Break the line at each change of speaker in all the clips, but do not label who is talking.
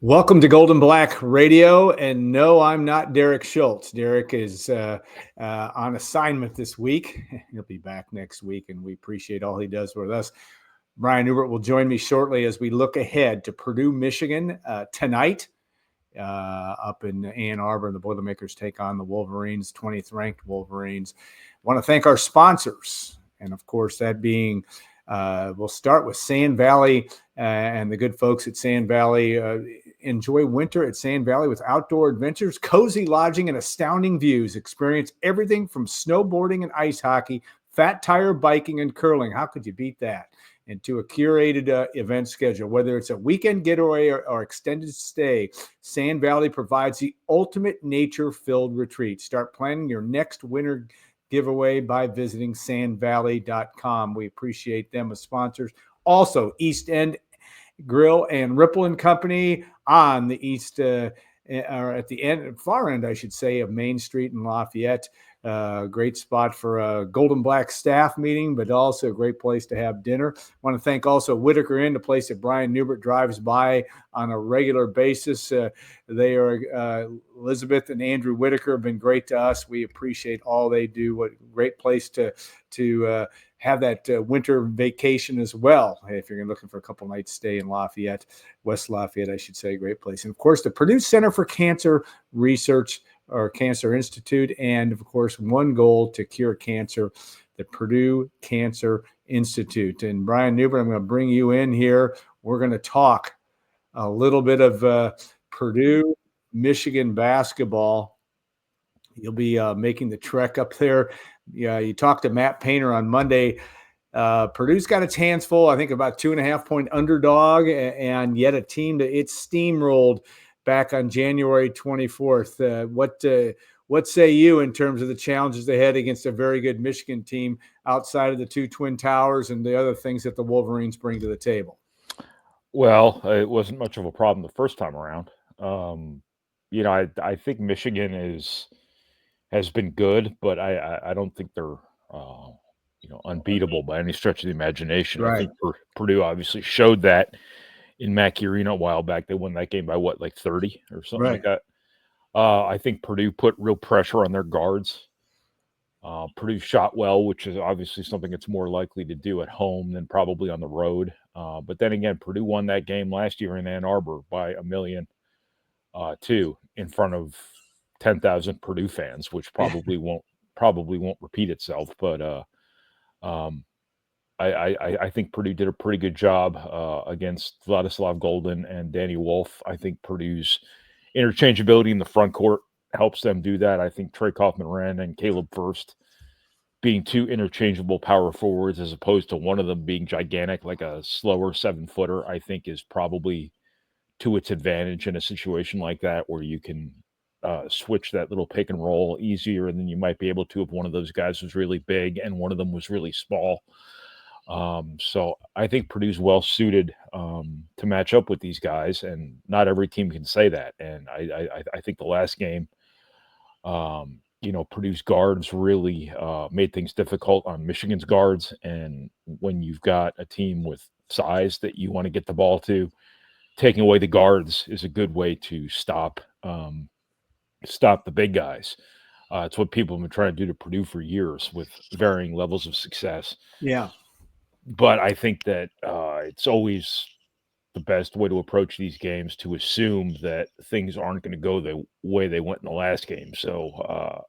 Welcome to Golden Black Radio. And no, I'm not Derek Schultz. Derek is on assignment this week. He'll be back next week, and we appreciate all he does with us. Brian Neubert will join me shortly as we look ahead to Purdue, Michigan tonight up in Ann Arbor. The Boilermakers take on the Wolverines, 20th ranked Wolverines. I want to thank our sponsors, and of course, that being we'll start with Sand Valley and the good folks at Sand Valley. Enjoy winter at Sand Valley with outdoor adventures, cozy lodging, and astounding views. Experience everything from snowboarding and ice hockey, fat tire biking, and curling. How could you beat that? And to a curated event schedule, whether it's a weekend getaway or extended stay, Sand Valley provides the ultimate nature-filled retreat. Start planning your next winter giveaway by visiting sandvalley.com. We appreciate them as sponsors. Also, East End Grill and Ripple and Company on the east or at the far end, I should say, of Main Street in Lafayette. Great spot for a Golden Black staff meeting, but also a great place to have dinner. I want to thank also Whitaker Inn, the place that Brian Neubert drives by on a regular basis. They are Elizabeth and Andrew Whitaker have been great to us. We appreciate all they do. What a great place to have that winter vacation as well. If you're looking for a couple nights stay in Lafayette, West Lafayette, I should say, great place. And of course, the Purdue Center for Cancer Research or Cancer Institute, and of course, one goal to cure cancer, the Purdue Cancer Institute. And Brian Neubert, I'm going to bring you in here. We're going to talk a little bit of Purdue, Michigan basketball. You'll be making the trek up there. Yeah, you talked to Matt Painter on Monday. Purdue's got its hands full, I think about 2.5-point underdog, and yet a team that it's steamrolled back on January 24th. What say you in terms of the challenges ahead against a very good Michigan team outside of the two Twin Towers and the other things that the Wolverines bring to the table?
Well, it wasn't much of a problem the first time around. I think Michigan has been good, but I don't think they're unbeatable by any stretch of the imagination.
Right.
I think Purdue obviously showed that in Mackey Arena a while back. They won that game by 30 or something like that. I think Purdue put real pressure on their guards. Purdue shot well, which is obviously something that's more likely to do at home than probably on the road. But then again, Purdue won that game last year in Ann Arbor by 1,000,000-2 in front of 10,000 Purdue fans, which probably won't repeat itself. But I think Purdue did a pretty good job against Vladislav Golden and Danny Wolf. I think Purdue's interchangeability in the front court helps them do that. I think Trey Kaufman-Wren and Caleb First being two interchangeable power forwards as opposed to one of them being gigantic like a slower 7-footer, I think is probably to its advantage in a situation like that where you can switch that little pick and roll easier than you might be able to if one of those guys was really big and one of them was really small. So I think Purdue's well suited to match up with these guys, and not every team can say that. And I think the last game, Purdue's guards really made things difficult on Michigan's guards. And when you've got a team with size that you want to get the ball to, taking away the guards is a good way to stop the big guys. It's what people have been trying to do to Purdue for years with varying levels of success.
Yeah.
But I think that it's always the best way to approach these games to assume that things aren't going to go the way they went in the last game. So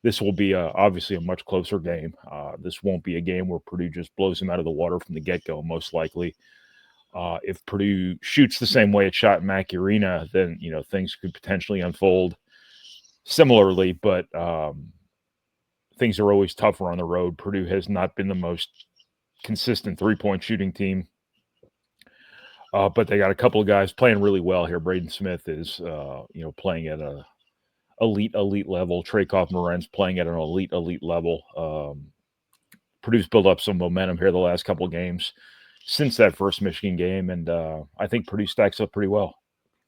this will be obviously a much closer game. This won't be a game where Purdue just blows them out of the water from the get-go, most likely. If Purdue shoots the same way it shot in Mackey Arena, then things could potentially unfold similarly. But things are always tougher on the road. Purdue has not been the most consistent three-point shooting team, but they got a couple of guys playing really well here. Braden Smith is playing at a elite level. Trey Kaufman-Wren's playing at an elite level. Purdue's built up some momentum here the last couple of games since that first Michigan game, and I think Purdue stacks up pretty well.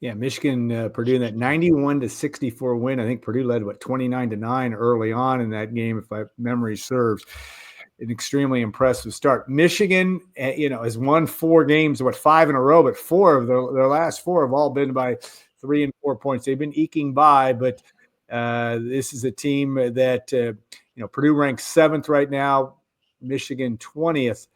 Yeah, Michigan, Purdue in that 91-64 win. I think Purdue led 29-9 early on in that game, if my memory serves. an extremely impressive start. Michigan, has won 4 games, 5 in a row, but 4 of their last 4 have all been by 3 and 4 points. They've been eking by, but this is a team that, Purdue ranks 7th right now, Michigan 20th.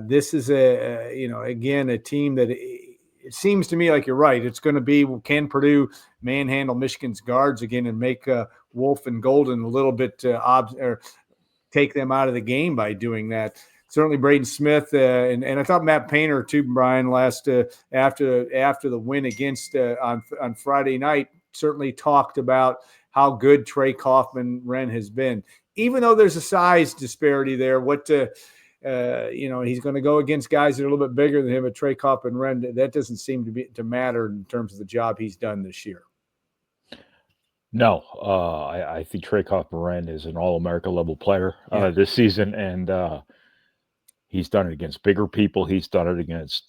This is again, a team that it seems to me like you're right. It's going to be, can Purdue manhandle Michigan's guards again and make Wolf and Golden a little bit or take them out of the game by doing that. Certainly Braden Smith and I thought Matt Painter too, Brian, last after the win against on Friday night, certainly talked about how good Trey Kaufman-Renn has been. Even though there's a size disparity there, he's going to go against guys that are a little bit bigger than him, but Trey Kaufman-Renn, that doesn't seem to matter in terms of the job he's done this year.
No, I think Trey Kaufman-Renn is an All-America level player this season, and he's done it against bigger people. He's done it against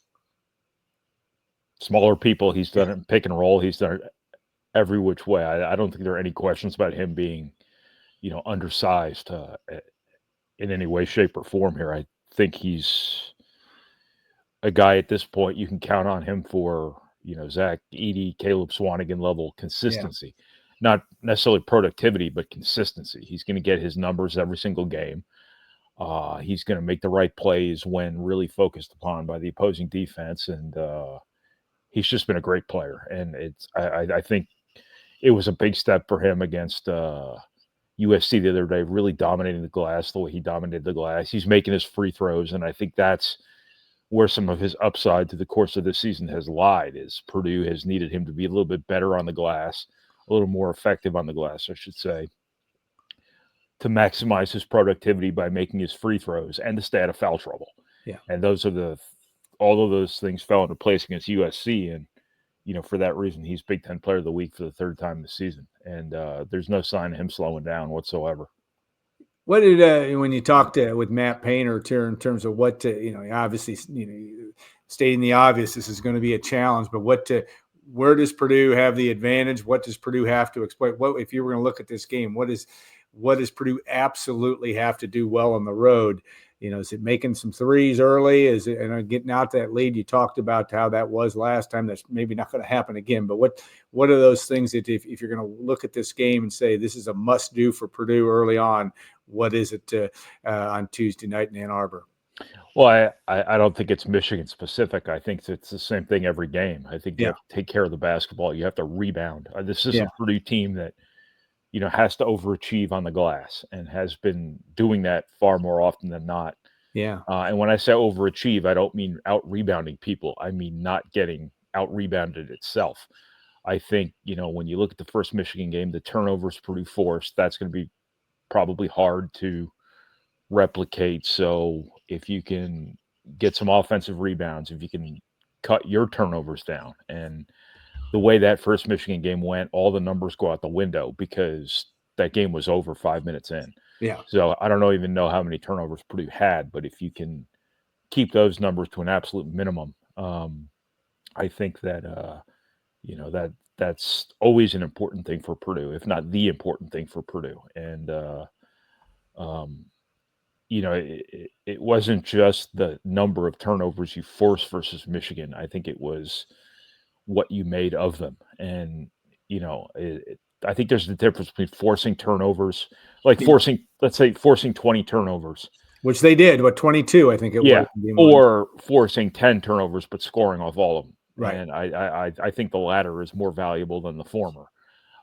smaller people. He's done it in pick and roll. He's done it every which way. I don't think there are any questions about him being, undersized in any way, shape, or form here. I think he's a guy at this point you can count on him for, Zach-Edey, Caleb Swanigan level consistency. Yeah. Not necessarily productivity, but consistency. He's going to get his numbers every single game. He's going to make the right plays when really focused upon by the opposing defense, and he's just been a great player. And I think it was a big step for him against USC the other day, really dominating the glass the way he dominated the glass. He's making his free throws, and I think that's where some of his upside to the course of this season has lied, is Purdue has needed him to be a little bit better on the glass, a little more effective on the glass, I should say, to maximize his productivity by making his free throws and to stay out of foul trouble.
Yeah.
And all of those things fell into place against USC. And, for that reason, he's Big Ten Player of the Week for the 3rd time this season. And there's no sign of him slowing down whatsoever.
What did, when you talked with Matt Painter in terms of what to, obviously, stating the obvious, this is going to be a challenge, but where does Purdue have the advantage? What does Purdue have to exploit? What, if you were going to look at this game, what does Purdue absolutely have to do well on the road? Is it making some threes early? Is it getting out that lead? You talked about how that was last time. That's maybe not going to happen again. But what are those things that if you're going to look at this game and say this is a must do for Purdue early on, what is it on Tuesday night in Ann Arbor?
Well, I don't think it's Michigan specific. I think it's the same thing every game. I think you have to take care of the basketball. You have to rebound. This is a Purdue team that, has to overachieve on the glass and has been doing that far more often than not.
Yeah.
And when I say overachieve, I don't mean out rebounding people. I mean not getting out rebounded itself. I think, when you look at the first Michigan game, the turnovers Purdue forced, that's going to be probably hard to replicate. So if you can get some offensive rebounds, if you can cut your turnovers down, and the way that first Michigan game went, all the numbers go out the window because that game was over 5 minutes in.
Yeah.
So I don't even know how many turnovers Purdue had, but if you can keep those numbers to an absolute minimum, I think that, that's always an important thing for Purdue, if not the important thing for Purdue. And, it wasn't just the number of turnovers you forced versus Michigan. I think it was what you made of them. And, I think there's a difference between forcing turnovers, like forcing 20 turnovers.
Which they did, 22, I think it was.
Or forcing 10 turnovers, but scoring off all of them.
Right.
And I think the latter is more valuable than the former.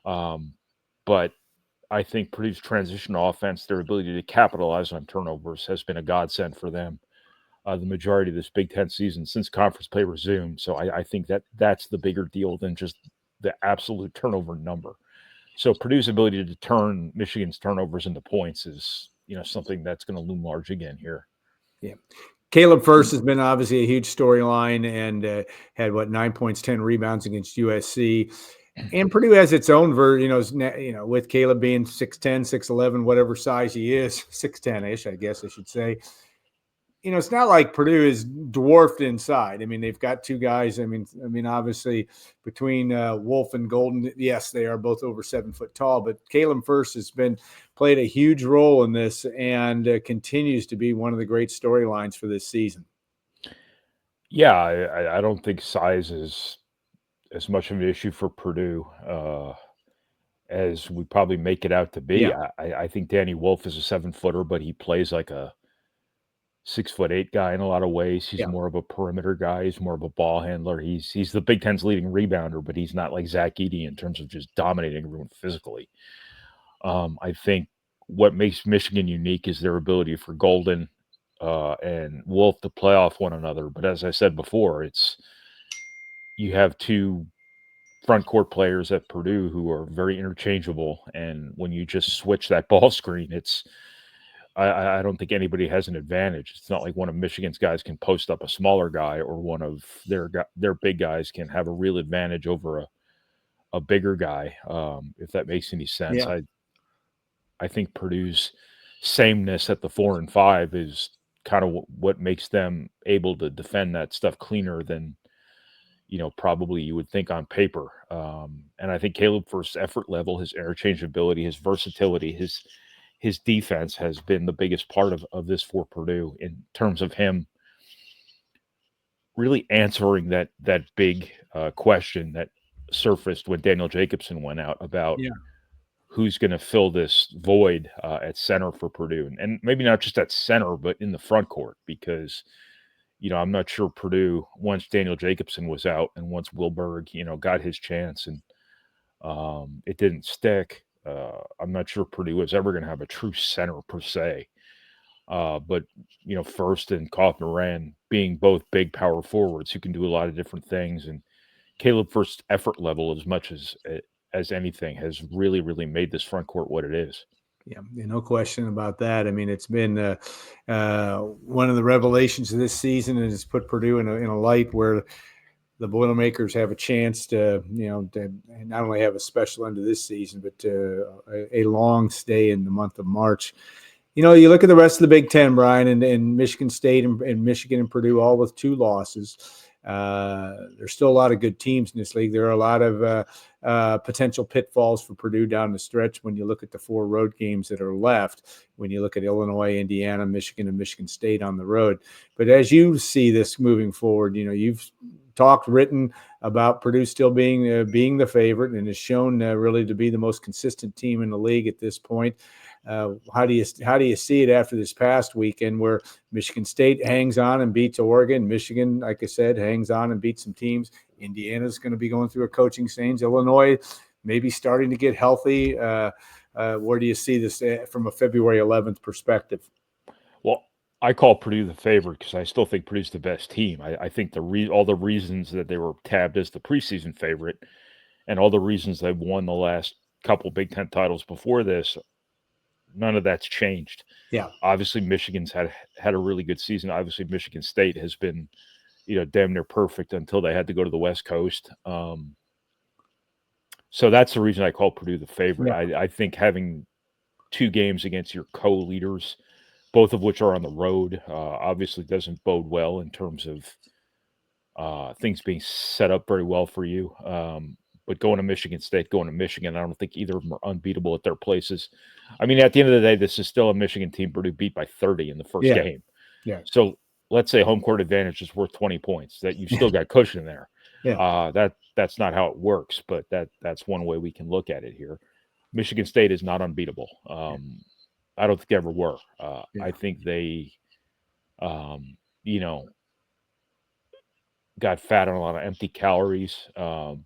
But I think Purdue's transition offense, their ability to capitalize on turnovers, has been a godsend for them the majority of this Big Ten season since conference play resumed. So I think that's the bigger deal than just the absolute turnover number. So Purdue's ability to turn Michigan's turnovers into points is, something that's going to loom large again here.
Yeah. Caleb Furst has been obviously a huge storyline and had 9 points, 10 rebounds against USC. And Purdue has its own version, with Caleb being 6'10", 6'11", whatever size he is, 6'10"-ish, I guess I should say. it's not like Purdue is dwarfed inside. I mean, they've got two guys. I mean, obviously between Wolf and Golden, yes, they are both over 7 foot tall, but Caleb Furst has played a huge role in this and continues to be one of the great storylines for this season.
Yeah, I don't think size is as much of an issue for Purdue as we probably make it out to be.
Yeah.
I think Danny Wolf is a 7-footer, but he plays like a 6'8" guy in a lot of ways. He's more of a perimeter guy. He's more of a ball handler. He's the Big Ten's leading rebounder, but he's not like Zach Edey in terms of just dominating everyone physically. I think what makes Michigan unique is their ability for Golden and Wolf to play off one another. But as I said before, you have two front court players at Purdue who are very interchangeable, and when you just switch that ball screen, I don't think anybody has an advantage. It's not like one of Michigan's guys can post up a smaller guy, or one of their big guys can have a real advantage over a bigger guy. If that makes any sense.
Yeah.
I think Purdue's sameness at the 4 and 5 is kind of what makes them able to defend that stuff cleaner than probably you would think on paper. And I think Caleb Furst's effort level, his interchangeability, his versatility, his defense has been the biggest part of this for Purdue in terms of him really answering that big question that surfaced when Daniel Jacobson went out about who's going to fill this void at center for Purdue. And maybe not just at center, but in the front court, because I'm not sure Purdue, once Daniel Jacobson was out and once Wilberg, got his chance and it didn't stick, I'm not sure Purdue was ever going to have a true center per se. But, Furst and Kaufman being both big power forwards who can do a lot of different things. And Caleb Furst's effort level, as much as anything, has really, really made this front court what it is.
Yeah, no question about that. I mean, it's been one of the revelations of this season, and it's put Purdue in a light where the Boilermakers have a chance to not only have a special end of this season, but a long stay in the month of March. You look at the rest of the Big Ten, Brian, and Michigan State and Michigan and Purdue, all with 2 losses. There's still a lot of good teams in this league. There are a lot of potential pitfalls for Purdue down the stretch when you look at the 4 road games that are left, when you look at Illinois, Indiana, Michigan, and Michigan State on the road. But as you see this moving forward, you've written about Purdue still being the favorite and has shown really to be the most consistent team in the league at this point. How do you see it after this past weekend where Michigan State hangs on and beats Oregon? Michigan, like I said, hangs on and beats some teams. Indiana's going to be going through a coaching change. Illinois maybe starting to get healthy. Where do you see this from a February 11th perspective?
Well, I call Purdue the favorite because I still think Purdue's the best team. I think all the reasons that they were tabbed as the preseason favorite and all the reasons they've won the last couple Big Ten titles before this, none of that's changed.
Yeah.
Obviously, Michigan's had a really good season. Obviously, Michigan State has been, damn near perfect until they had to go to the West Coast. So that's the reason I call Purdue the favorite. Yeah. I think having 2 games against your co-leaders, both of which are on the road, obviously doesn't bode well in terms of things being set up very well for you. But going to Michigan State, going to Michigan, I don't think either of them are unbeatable at their places. I mean, at the end of the day, this is still a Michigan team Purdue beat by 30 in the first game.
Yeah.
So let's say home court advantage is worth 20 points, that you've still got cushion there.
Yeah.
That's not how it works, but that's one way we can look at it here. Michigan State is not unbeatable. I don't think they ever were. I think they, got fat on a lot of empty calories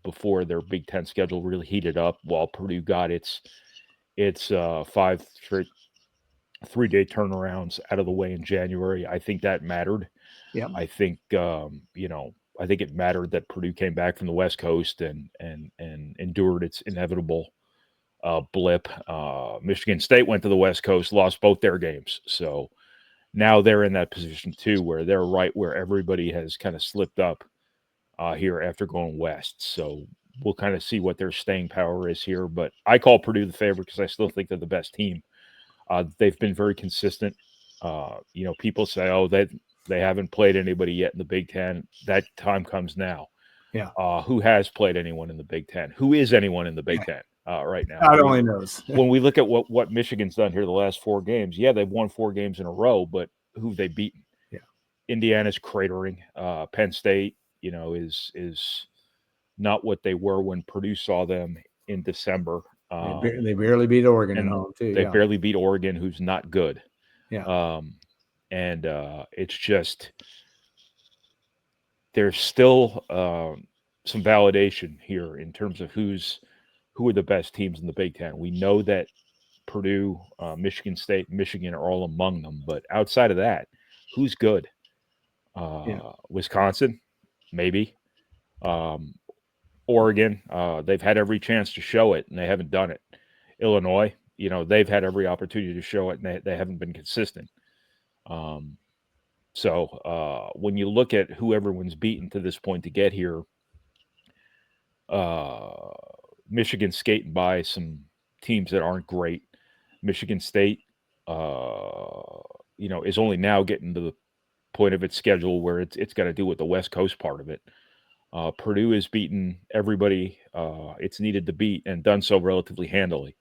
before their Big Ten schedule really heated up, while Purdue got its 5 straight 3-day turnarounds out of the way in January. I think that mattered.
Yeah.
I think I think it mattered that Purdue came back from the West Coast and endured its inevitable blip. Michigan State went to the West Coast, lost both their games. So now they're in that position too, where they're right where everybody has kind of slipped up here after going west. So we'll kind of see what their staying power is here. But I call Purdue the favorite because I still think they're the best team. They've been very consistent. People say, They haven't played anybody yet in the Big Ten. That time comes now.
Yeah.
Who has played anyone in the Big Ten? Who is anyone in the Big Ten right now?
God only knows.
When we look at what Michigan's done here the last 4 games, yeah, they've won 4 games in a row, but who've they beaten?
Yeah.
Indiana's cratering. Penn State, is not what they were when Purdue saw them in December.
They barely beat Oregon at home too.
They barely beat Oregon, who's not good.
Yeah.
And it's just there's still some validation here in terms of who are the best teams in the Big Ten. We know that Purdue, Michigan State, Michigan are all among them, but outside of that, who's good? Wisconsin, maybe. Oregon, they've had every chance to show it, and they haven't done it. Illinois, they've had every opportunity to show it, and they haven't been consistent. So when you look at who everyone's beaten to this point to get here, Michigan's skating by some teams that aren't great. Michigan State, is only now getting to the point of its schedule where it's got to do with the West Coast part of it. Purdue has beaten everybody it's needed to beat and done so relatively handily.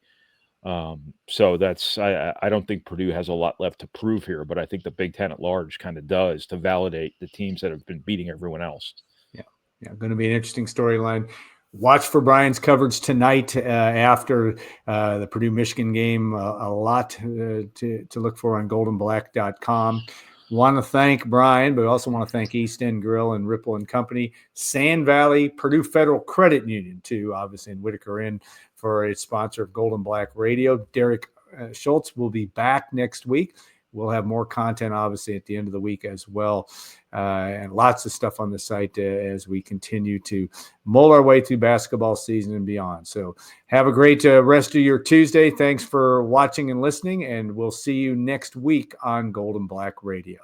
So I don't think Purdue has a lot left to prove here, but I think the Big Ten at large kind of does to validate the teams that have been beating everyone else.
Yeah, going to be an interesting storyline. Watch for Brian's coverage tonight after the Purdue-Michigan game. A lot to look for on goldenblack.com. Want to thank Brian, but we also want to thank East End Grill and Ripple and Company, Sand Valley, Purdue Federal Credit Union, too, obviously, and Whitaker Inn for its sponsor of Golden Black Radio. Derek Schultz will be back next week. We'll have more content, obviously, at the end of the week as well, and lots of stuff on the site as we continue to mull our way through basketball season and beyond. So have a great rest of your Tuesday. Thanks for watching and listening, and we'll see you next week on Golden Black Radio.